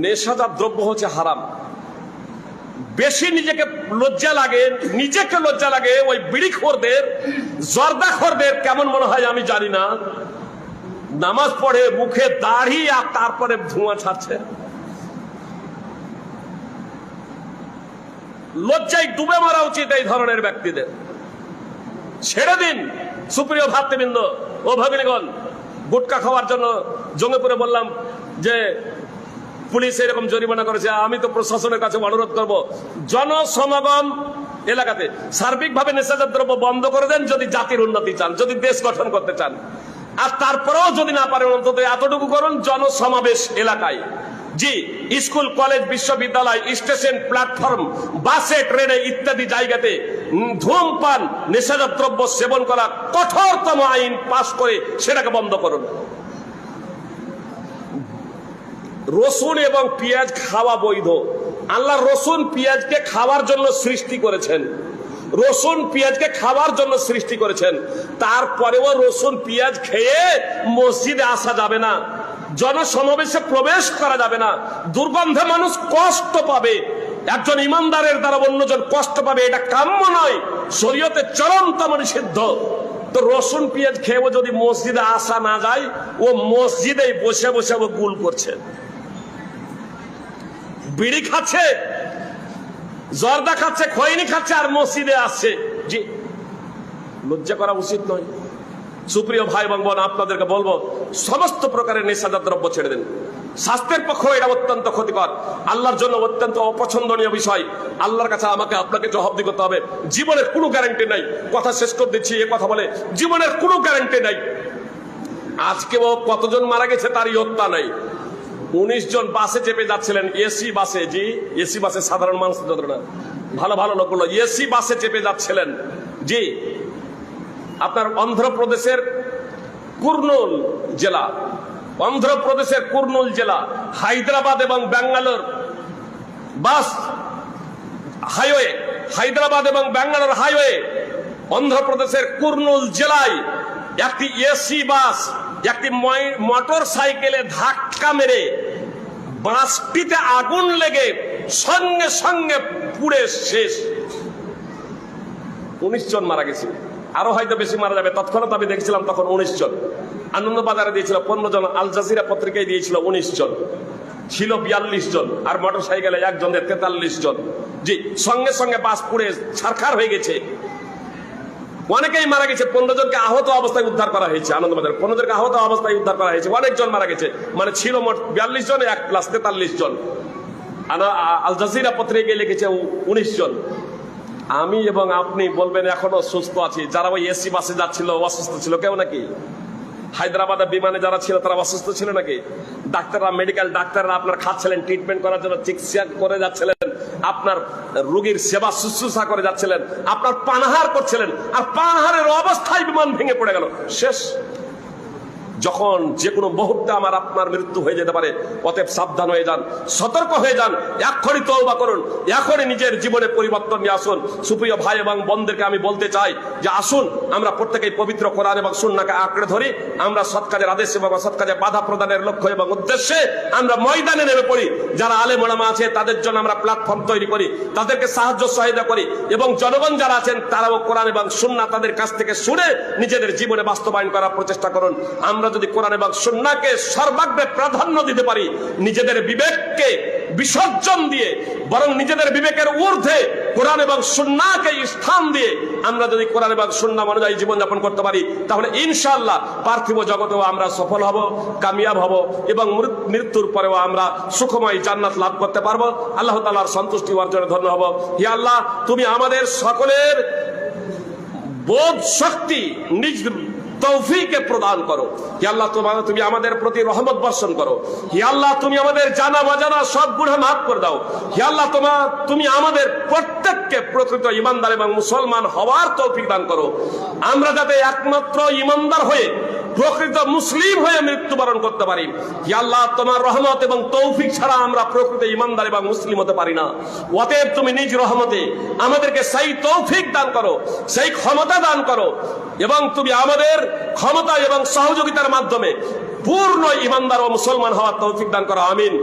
নেশাজাত দ্রব্য হচ্ছে হারাম। বেশি নিজেকে লজ্জা লাগে ওই বিড়িখোরদের, জর্দাখোরদের। কেমন মনে হয় আমি জানি না, নামাজ পড়ে মুখে দাড়ি আর তারপরে ধোঁয়া ছাড়ছে। লজ্জায় ডুবে মারা উচিত এই ধরনের ব্যক্তিদের। ছেড়ে দিন। সুপ্রিয় ভাতৃবৃন্দ ও ভগিনীগণ, গুটকা খাওয়ার জন্য জঙ্গিপুরে বললাম যে পুলিশ এরকম জরিমানা করেছে। আমি তো প্রশাসনের কাছে অনুরোধ করব, জনসমাগম এলাকাতে সার্বিকভাবে নেশাজাত দ্রব্য বন্ধ করে দেন যদি জাতির উন্নতি চান, যদি দেশ গঠন করতে চান। আর তারপরেও যদি না পারেন অন্তত এতটুকু করুন, জনসমাবেশ এলাকায়, জি, স্কুল কলেজ বিশ্ববিদ্যালয় স্টেশন প্ল্যাটফর্ম বাসে ট্রেনে ইত্যাদি জায়গাতে ধূমপান নেশাজাত দ্রব্য সেবন করা কঠোরতম আইন পাশ করে সেটাকে বন্ধ করুন। রসুন এবং পেঁয়াজ খাওয়া বৈধ। আল্লাহ রসুন পেঁয়াজকে খাওয়ার জন্য সৃষ্টি করেছেন, রসুন পেঁয়াজকে খাওয়ার জন্য সৃষ্টি করেছেন। তারপরেও রসুন পেঁয়াজ খেয়ে মসজিদে আসা যাবে না, জনসমাবেশে প্রবেশ করা যাবে না। দুর্গন্ধে মানুষ কষ্ট পাবে, একজন ইমানদারের দ্বারা অন্যজন কষ্ট পাবে, এটা কাম্য নয়, শরীয়তে চরমতম নিষিদ্ধ। তো রসুন পেঁয়াজ খেয়েও যদি মসজিদে আসা না যায়, ও মসজিদেই বসে বসে ও গুল করছে, বিড়ি খাচ্ছে, জর্দা খাচ্ছে, খৈনি খাচ্ছে, আর মসজিদে আসছে। জি, লজ্জা করা উচিত নয়। সুপ্রিয় ভাই এবং বোন, আপনাদেরকে বলবো, সমস্ত প্রকারের নেশাজাত দ্রব্য ছেড়ে দিন। স্বাস্থ্যের পক্ষে এটা অত্যন্ত ক্ষতিকর, আল্লাহর জন্য অত্যন্ত অপছন্দনীয় বিষয়। আল্লাহর কাছে আমাকে আপনাকে জবাবদিহি করতে হবে। জীবনের কোনো গ্যারান্টি নাই। কথা শেষ করে দিচ্ছি, এ কথা বলে জীবনের কোনো গ্যারান্টি নাই। আজকেও কতজন মারা গেছে তার ইয়ত্তা নাই। 19 জন বাসে চেপে যাচ্ছিলেন, এসি বাসে। জি, এসি বাসে সাধারণ মানুষ না, ভালো ভালো লোকগুলো এসি বাসে চেপে যাচ্ছিলেন। জি, আপনার অন্ধ্রপ্রদেশের কুর্নুল জেলা, হায়দ্রাবাদ এবং ব্যাঙ্গালোর বাস হাইওয়ে, হায়দ্রাবাদ এবং ব্যাঙ্গালোর হাইওয়ে, অন্ধ্রপ্রদেশের কুর্নুল জেলায় একটি এসি বাস একটি মোটর সাইকেলে ধাক্কা মেরে বাসটিতে আগুন লেগে সঙ্গে সঙ্গে পুড়ে শেষ। 19 জন মারা গেছে, আরো হয়তো বেশি মারা যাবে। তৎক্ষণাৎ আমি দেখছিলাম তখন 19 জন। আনন্দবাজারে দিয়েছিল 15 জন, আল জাজিরা পত্রিকায় দিয়েছিল 19 জন, ছিল 42 জন, আর মোটর সাইকেলে একজনের 43 জন। জি, সঙ্গে সঙ্গে বাস পুড়ে ছারখার হয়ে গেছে। অনেকেই মারা গেছে। 15 জনকে আহত অবস্থায় উদ্ধার করা হয়েছে। আনন্দবাজার 15 জনকে আহত অবস্থায় উদ্ধার করা হয়েছে। অনেকজন মারা গেছে, মানে ছিল মোট 42 জন, 1 প্লাস 43 জন। আল জাজিরা পত্রিকায় লিখেছে 19 জন। আমি এবং আপনি বলবেন এখনো সুস্থ আছি। যারা ওই এসি বাসে যাচ্ছিল অসুস্থ ছিল কেউ নাকি? হায়দ্রাবাদের বিমানে যারা ছিল তারা অসুস্থ ছিল নাকি? ডাক্তাররা, মেডিকেল ডাক্তাররা আপনার খাচ্ছিলেন, ট্রিটমেন্ট করার জন্য চিকিৎসা করে যাচ্ছিলেন, আপনার রোগীর সেবা শুশ্রূষা করে যাচ্ছিলেন, আপনার পানাহার করছিলেন, আর পানাহারের অবস্থায় বিমান ভেঙে পড়ে গেল, শেষ। যখন যে কোনো মুহূর্তে আমার আপনার মৃত্যু হয়ে যেতে পারে, অতএব সাবধান হয়ে যান, সতর্ক হয়ে যান, এখনই তওবা করুন, এখনই নিজের জীবনে পরিবর্তন নিয়ে আসুন। সুপ্রিয় ভাই এবং বোনদেরকে আমি বলতে চাই যে আসুন আমরা প্রত্যেকেই পবিত্র কোরআন এবং সুন্নাহকে আঁকড়ে ধরি। আমরা সৎ কাজের আদেশ এবং অসৎ কাজে বাধা প্রদানের লক্ষ্য এবং উদ্দেশ্যে আমরা ময়দানে নেমে পড়ি। যারা আলেম ওলামা আছে তাদের জন্য আমরা প্ল্যাটফর্ম তৈরি করি, তাদেরকে সাহায্য সহায়তা করি, এবং জনগণ যারা আছেন তারাও কোরআন এবং সুন্নাহ তাদের কাছ থেকে শুনে নিজেদের জীবনে বাস্তবায়ন করার প্রচেষ্টা করুন। আমরা যদি কোরআন এবং সুন্নাহকে সর্বাগ্রে প্রাধান্য দিতে পারি, নিজেদের বিবেককে বিসর্জন দিয়ে বরং নিজেদের বিবেকের ঊর্ধ্বে কোরআন এবং সুন্নাহকে স্থান দিয়ে আমরা যদি কোরআন এবং সুন্নাহ অনুযায়ী জীবনযাপন করতে পারি, তাহলে ইনশাআল্লাহ পার্থিব জগতেও আমরা সফল হব, কামিয়াব হব, এবং মৃত্যুর পরেও আমরা সুখময় জান্নাত লাভ করতে পারবো। আল্লাহ তাআলার সন্তুষ্টি অর্জনে ধন্য হব। হে আল্লাহ, তুমি আমাদের সকলের বোধ শক্তি নিজ তৌফিকে প্রদান করো। হে আল্লাহ, তুমি আমাদের প্রতি রহমত বর্ষণ করো। হে আল্লাহ, তুমি আমাদের জানা অজানা সব গুনাহ মাফ করে দাও। হে আল্লাহ, তুমি আমাদের প্রত্যেককে প্রকৃত ইমানদার এবং মুসলমান হওয়ার তৌফিক দান করো। আমরা যাতে একমাত্র ইমানদার হয়ে, প্রকৃত মুসলিম হয়ে মৃত্যুবরণ করতে পারি। হে আল্লাহ, তোমার রহমত এবং তৌফিক ছাড়া আমরা প্রকৃত ইমানদার এবং মুসলিম হতে পারি না। অতএব তুমি নিজ রহমতে আমাদেরকে সেই তৌফিক দান করো, সেই ক্ষমতা দান করো, এবং তুমি আমাদের ক্ষমতা এবং সহযোগিতার মাধ্যমে পূর্ণ ইমানদার ও মুসলমান হওয়ার তৌফিক দান করো। আমিন।